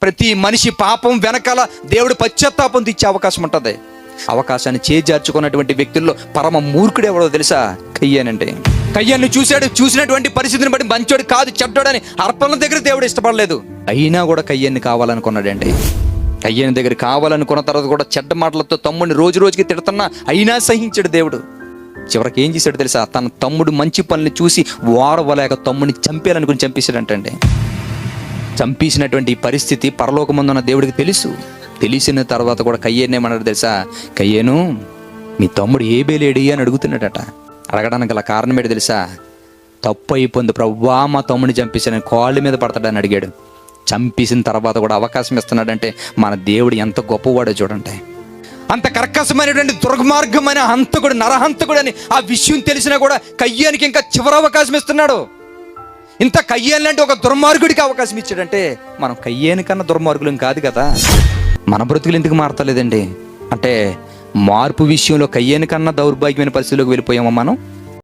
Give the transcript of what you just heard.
ప్రతి మనిషి పాపం వెనకాల దేవుడు పశ్చాత్తాపం తెచ్చే అవకాశం ఉంటుంది. అవకాశాన్ని చేజార్చుకున్నటువంటి వ్యక్తుల్లో పరమ మూర్ఖుడు ఎవరో తెలుసా? కయ్యానండి. కయ్యాన్ని చూసినటువంటి పరిస్థితిని బట్టి మంచోడు కాదు చెడ్డోడని అర్పణల దగ్గర దేవుడు ఇష్టపడలేదు. అయినా కూడా కయ్యాన్ని కావాలనుకున్నాడండి. కయ్యాని దగ్గర కావాలనుకున్న తర్వాత కూడా చెడ్డ మాటలతో తమ్ముడిని రోజుకి తిడుతున్నా అయినా సహించాడు దేవుడు. చివరికి ఏం చేశాడు తెలుసా? తన తమ్ముడు మంచి పనులు చూసి వారవలేక తమ్ముడిని చంపేయాలనుకుని చంపేశాడంటండి. చంపేసినటువంటి పరిస్థితి పరలోకమందున్న దేవుడికి తెలిసిన తర్వాత కూడా కయ్యేను ఏమన్నాడు తెలుసా? కయ్యేను, మీ తమ్ముడు ఏబేలేడి అని అడుగుతున్నాడట. అడగడానికి గల కారణం ఏంటి తెలుసా? తప్పు అయిపోయింది ప్రభువా, మా తమ్ముడిని చంపేశాను, కాళ్ళ మీద పడతాడని అడిగాడు. చంపేసిన తర్వాత కూడా అవకాశం ఇస్తున్నాడంటే మన దేవుడు ఎంత గొప్పవాడో చూడండి. అంత కర్కశమైనటువంటి దుర్మార్గమైన హంతకుడు, నరహంతకుడు అని ఆ విషయం తెలిసినా కూడా కయ్యానికి ఇంకా చివరి అవకాశం ఇస్తున్నాడు. ఇంత కయ్యాని లాంటి ఒక దుర్మార్గుడికి అవకాశం ఇచ్చాడంటే మనం కయ్యాని కన్నా దుర్మార్గులం కాదు కదా. మన బ్రతుకులు ఎందుకు మారతలేదండి? అంటే మార్పు విషయంలో కయ్యాని కన్నా దౌర్భాగ్యమైన పరిస్థితుల్లోకి వెళ్ళిపోయామా మనం?